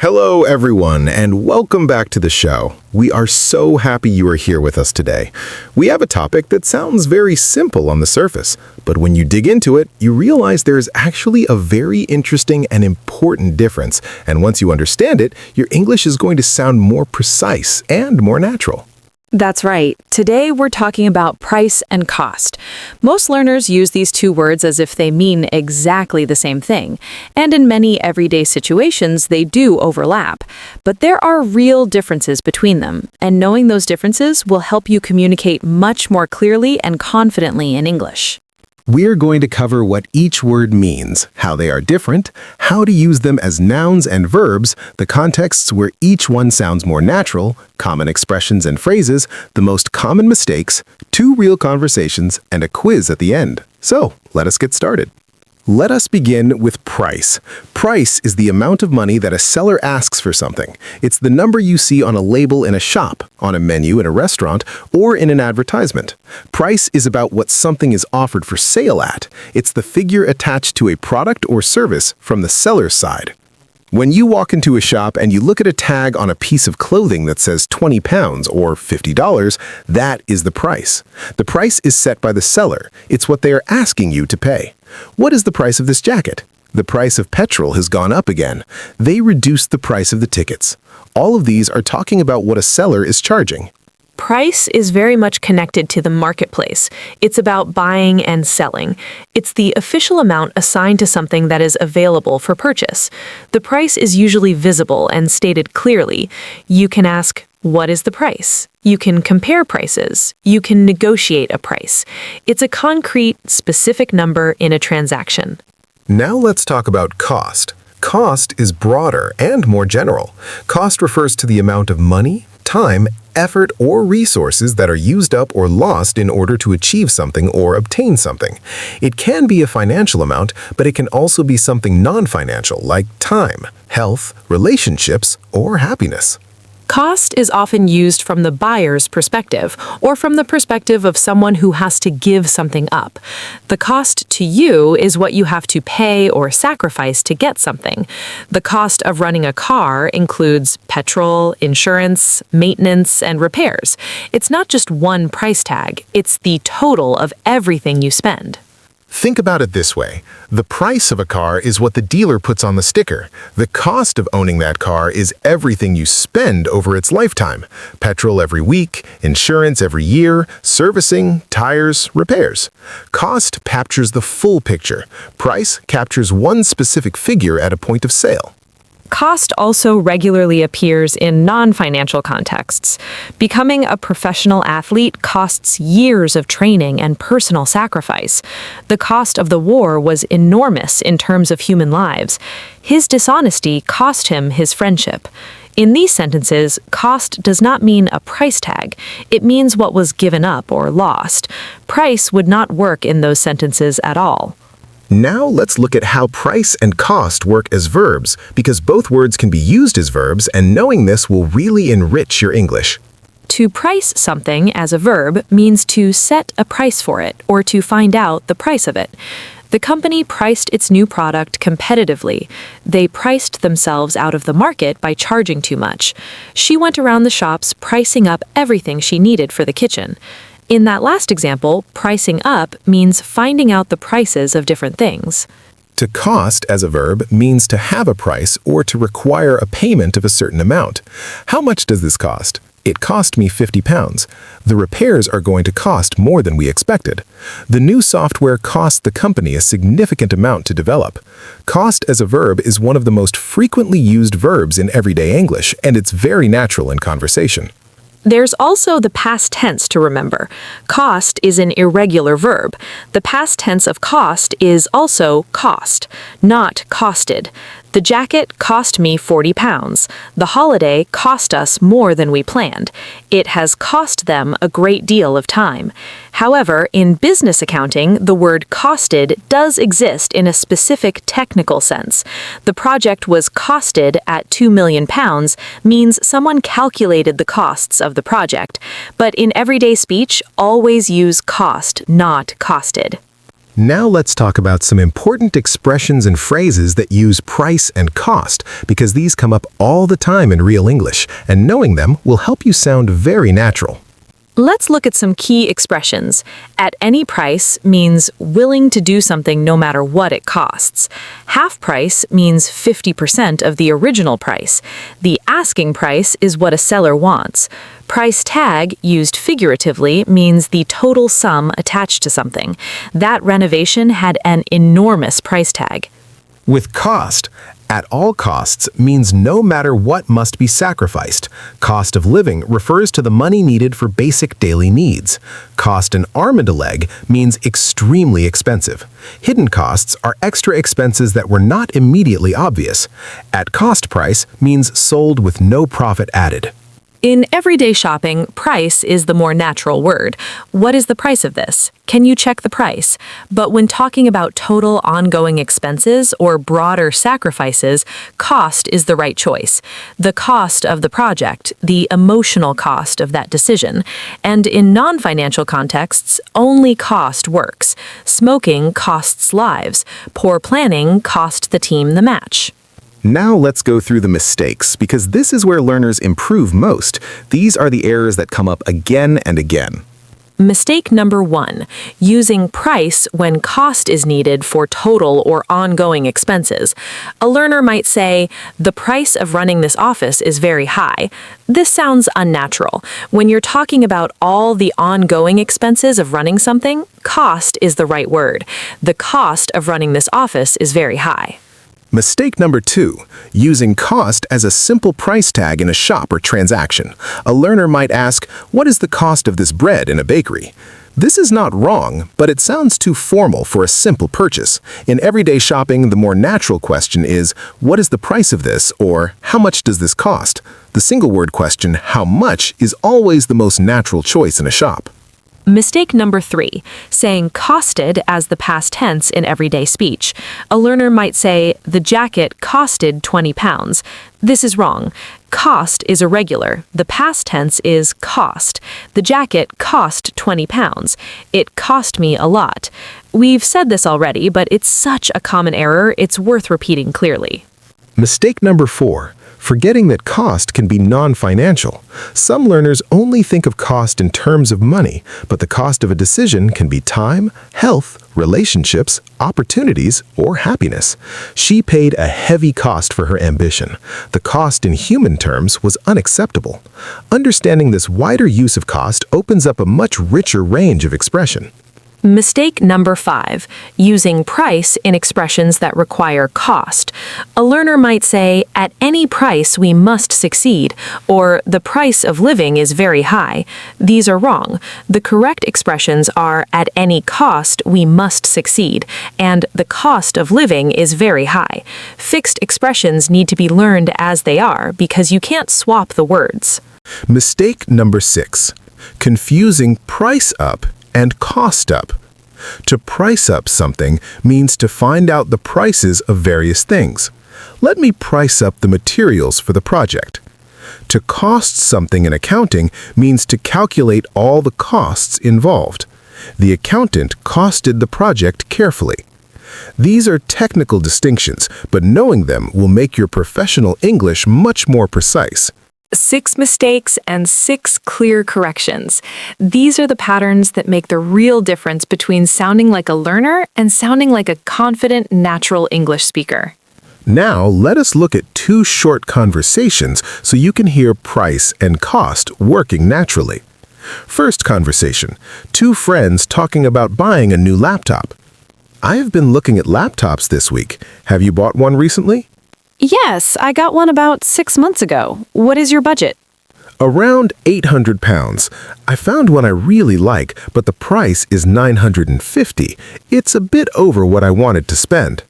Hello, everyone, and welcome back to the show. We are so happy you are here with us today. We have a topic that sounds very simple on the surface, but when you dig into it, you realize there is actually a very interesting and important difference, and once you understand it, your English is going to sound more precise and more natural. That's right. Today we're talking about price and cost. Most learners use these two words as if they mean exactly the same thing, and in many everyday situations they do overlap. But there are real differences between them, and knowing those differences will help you communicate much more clearly and confidently in English. We're going to cover what each word means, how they are different, how to use them as nouns and verbs, the contexts where each one sounds more natural, common expressions and phrases, the most common mistakes, two real conversations, and a quiz at the end. So, let us get started. Let us begin with price. Price is the amount of money that a seller asks for something. It's the number you see on a label in a shop, on a menu in a restaurant, or in an advertisement. Price is about what something is offered for sale at. It's the figure attached to a product or service from the seller's side. When you walk into a shop and you look at a tag on a piece of clothing that says 20 pounds or $50, that is the price. The price is set by the seller. It's what they are asking you to pay. What is the price of this jacket? The price of petrol has gone up again. They reduced the price of the tickets. All of these are talking about what a seller is charging. Price is very much connected to the marketplace. It's about buying and selling. It's the official amount assigned to something that is available for purchase. The price is usually visible and stated clearly. You can ask, what is the price? You can compare prices. You can negotiate a price. It's a concrete, specific number in a transaction. Now let's talk about cost. Cost is broader and more general. Cost refers to the amount of money, time, effort, or resources that are used up or lost in order to achieve something or obtain something. It can be a financial amount, but it can also be something non-financial like time, health, relationships, or happiness. Cost is often used from the buyer's perspective, or from the perspective of someone who has to give something up. The cost to you is what you have to pay or sacrifice to get something. The cost of running a car includes petrol, insurance, maintenance, and repairs. It's not just one price tag, it's the total of everything you spend. Think about it this way. The price of a car is what the dealer puts on the sticker. The cost of owning that car is everything you spend over its lifetime. Petrol every week, insurance every year, servicing, tires, repairs. Cost captures the full picture. Price captures one specific figure at a point of sale. Cost also regularly appears in non-financial contexts. Becoming a professional athlete costs years of training and personal sacrifice. The cost of the war was enormous in terms of human lives. His dishonesty cost him his friendship. In these sentences, cost does not mean a price tag. It means what was given up or lost. Price would not work in those sentences at all. Now let's look at how price and cost work as verbs, because both words can be used as verbs, and knowing this will really enrich your English. To price something as a verb means to set a price for it or to find out the price of it. The company priced its new product competitively. They priced themselves out of the market by charging too much. She went around the shops pricing up everything she needed for the kitchen. In that last example, pricing up means finding out the prices of different things. To cost as a verb means to have a price or to require a payment of a certain amount. How much does this cost? It cost me 50 pounds. The repairs are going to cost more than we expected. The new software cost the company a significant amount to develop. Cost as a verb is one of the most frequently used verbs in everyday English, and it's very natural in conversation. There's also the past tense to remember. Cost is an irregular verb. The past tense of cost is also cost, not costed. The jacket cost me 40 pounds. The holiday cost us more than we planned. It has cost them a great deal of time. However, in business accounting, the word costed does exist in a specific technical sense. The project was costed at 2 million pounds means someone calculated the costs of the project. But in everyday speech, always use cost, not costed. Now let's talk about some important expressions and phrases that use price and cost, because these come up all the time in real English, and knowing them will help you sound very natural. Let's look at some key expressions. At any price means willing to do something no matter what it costs. Half price means 50% of the original price. The asking price is what a seller wants. Price tag, used figuratively, means the total sum attached to something. That renovation had an enormous price tag. With cost, at all costs means no matter what must be sacrificed. Cost of living refers to the money needed for basic daily needs. Cost an arm and a leg means extremely expensive. Hidden costs are extra expenses that were not immediately obvious. At cost price means sold with no profit added. In everyday shopping, price is the more natural word. What is the price of this? Can you check the price? But when talking about total ongoing expenses or broader sacrifices, cost is the right choice. The cost of the project, the emotional cost of that decision. And in non-financial contexts, only cost works. Smoking costs lives. Poor planning cost the team the match. Now let's go through the mistakes, because this is where learners improve most. These are the errors that come up again and again. Mistake number 1, using price when cost is needed for total or ongoing expenses. A learner might say, "The price of running this office is very high." This sounds unnatural. When you're talking about all the ongoing expenses of running something, cost is the right word. The cost of running this office is very high. Mistake number 2, using cost as a simple price tag in a shop or transaction. A learner might ask, "What is the cost of this bread in a bakery?" This is not wrong, but it sounds too formal for a simple purchase. In everyday shopping, the more natural question is, "What is the price of this?" or "How much does this cost?" The single word question, "How much?" is always the most natural choice in a shop. Mistake number 3, saying costed as the past tense in everyday speech. A learner might say, "The jacket costed 20 pounds." This is wrong. Cost is irregular. The past tense is cost. The jacket cost 20 pounds. It cost me a lot. We've said this already, but it's such a common error, it's worth repeating clearly. Mistake number 4, forgetting that cost can be non-financial. Some learners only think of cost in terms of money, but the cost of a decision can be time, health, relationships, opportunities, or happiness. She paid a heavy cost for her ambition. The cost in human terms was unacceptable. Understanding this wider use of cost opens up a much richer range of expression. Mistake number 5, using price in expressions that require cost. A learner might say, "At any price we must succeed," or "The price of living is very high." These are wrong. The correct expressions are, "At any cost we must succeed," and "The cost of living is very high." Fixed expressions need to be learned as they are because you can't swap the words. Mistake number 6, confusing price up and cost up. To price up something means to find out the prices of various things. Let me price up the materials for the project. To cost something in accounting means to calculate all the costs involved. The accountant costed the project carefully. These are technical distinctions, but knowing them will make your professional English much more precise. 6 mistakes and 6 clear corrections. These are the patterns that make the real difference between sounding like a learner and sounding like a confident, natural English speaker. Now, let us look at 2 short conversations so you can hear price and cost working naturally. First conversation, 2 friends talking about buying a new laptop. "I have been looking at laptops this week. Have you bought one recently?" Yes, I got one about 6 months ago. What is your budget? "Around £800. I found one I really like, but the price is $950. It's a bit over what I wanted to spend."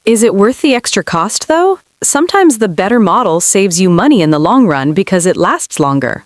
Is it worth the extra cost, though? Sometimes the better model saves you money in the long run because it lasts longer.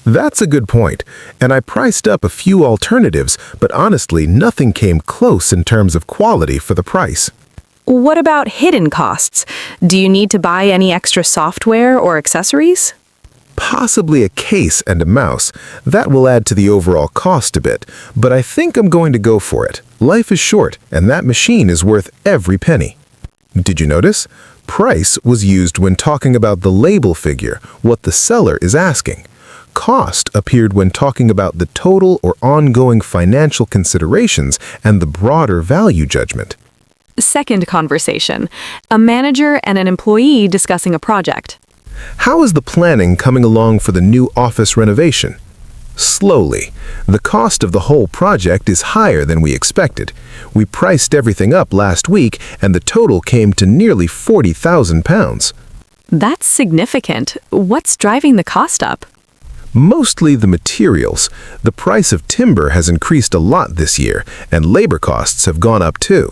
That's a good point, and I priced up a few alternatives, but honestly, nothing came close in terms of quality for the price. What about hidden costs? Do you need to buy any extra software or accessories? possibly a case and a mouse. That will add to the overall cost a bit, but I think I'm going to go for it. Life is short, and that machine is worth every penny. Did you notice? Price was used when talking about the label figure, what the seller is asking. Cost appeared when talking about the total or ongoing financial considerations and the broader value judgment. Second conversation. A manager and an employee discussing a project. How is the planning coming along for the new office renovation? Slowly. The cost of the whole project is higher than we expected. We priced everything up last week, and the total came to nearly £40,000. That's significant. What's driving the cost up? Mostly the materials. The price of timber has increased a lot this year, and labor costs have gone up too.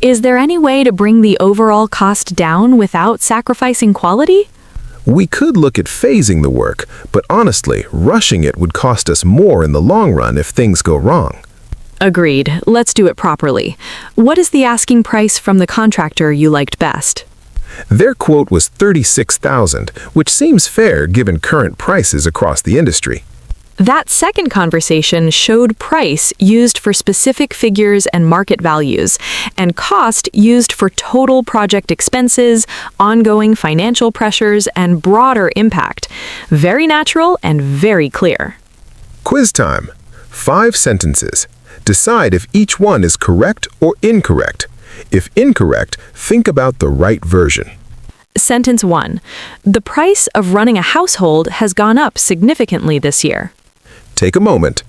Is there any way to bring the overall cost down without sacrificing quality? We could look at phasing the work, but honestly, rushing it would cost us more in the long run if things go wrong. Agreed. Let's do it properly. What is the asking price from the contractor you liked best? Their quote was $36,000, which seems fair given current prices across the industry. That second conversation showed price used for specific figures and market values, and cost used for total project expenses, ongoing financial pressures, and broader impact. Very natural and very clear. Quiz time. 5 sentences. Decide if each one is correct or incorrect. If incorrect, think about the right version. Sentence 1. The price of running a household has gone up significantly this year. Take a moment.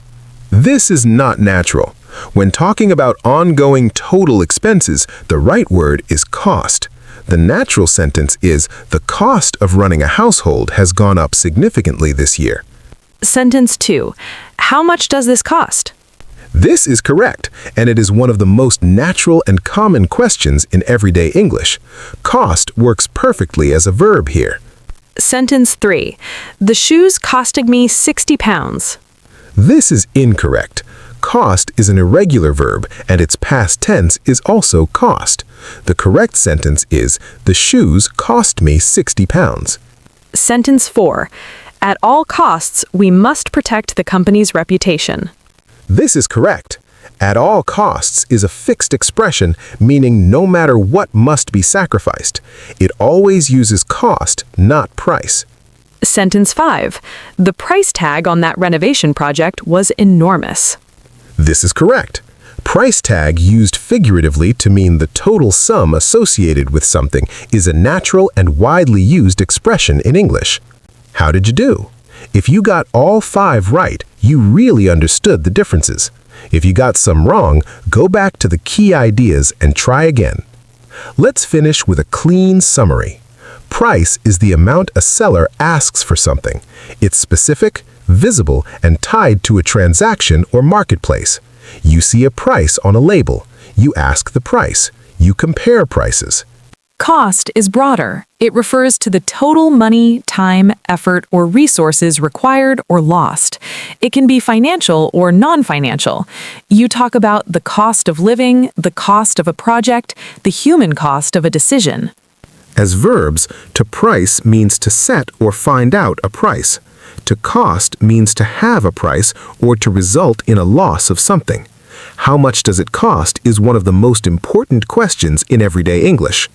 This is not natural. When talking about ongoing total expenses, the right word is cost. The natural sentence is, the cost of running a household has gone up significantly this year. Sentence 2. How much does this cost? This is correct, and it is one of the most natural and common questions in everyday English. Cost works perfectly as a verb here. Sentence 3. The shoes costed me £60. This is incorrect. Cost is an irregular verb, and its past tense is also cost. The correct sentence is, the shoes cost me £60. Sentence 4. At all costs, we must protect the company's reputation. This is correct. At all costs is a fixed expression, meaning no matter what must be sacrificed. It always uses cost, not price. Sentence 5. The price tag on that renovation project was enormous. This is correct. Price tag used figuratively to mean the total sum associated with something is a natural and widely used expression in English. How did you do? If you got all 5 right, you really understood the differences. If you got some wrong, go back to the key ideas and try again. Let's finish with a clean summary. Price is the amount a seller asks for something. It's specific, visible, and tied to a transaction or marketplace. You see a price on a label. You ask the price. You compare prices. Cost is broader. It refers to the total money, time, effort, or resources required or lost. It can be financial or non-financial. You talk about the cost of living, the cost of a project, the human cost of a decision. As verbs, to price means to set or find out a price. To cost means to have a price or to result in a loss of something. How much does it cost is one of the most important questions in everyday English.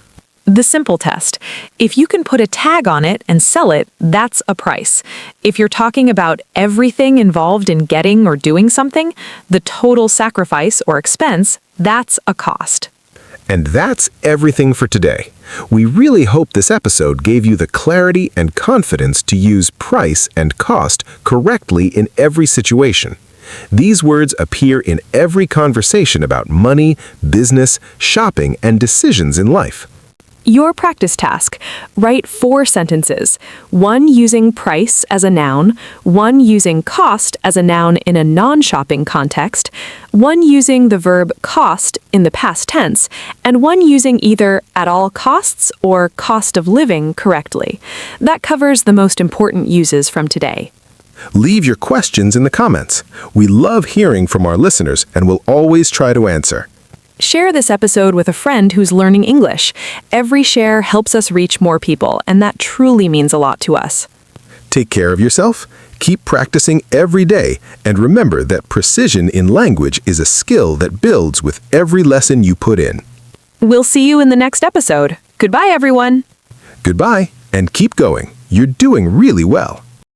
The simple test. If you can put a tag on it and sell it, that's a price. If you're talking about everything involved in getting or doing something, the total sacrifice or expense, that's a cost. And that's everything for today. We really hope this episode gave you the clarity and confidence to use price and cost correctly in every situation. These words appear in every conversation about money, business, shopping, and decisions in life. Your practice task. Write 4 sentences. 1 using price as a noun, 1 using cost as a noun in a non-shopping context, 1 using the verb cost in the past tense, and 1 using either at all costs or cost of living correctly. That covers the most important uses from today. Leave your questions in the comments. We love hearing from our listeners and will always try to answer. Share this episode with a friend who's learning English. Every share helps us reach more people, and that truly means a lot to us. Take care of yourself, keep practicing every day, and remember that precision in language is a skill that builds with every lesson you put in. We'll see you in the next episode. Goodbye, everyone. Goodbye, and keep going. You're doing really well.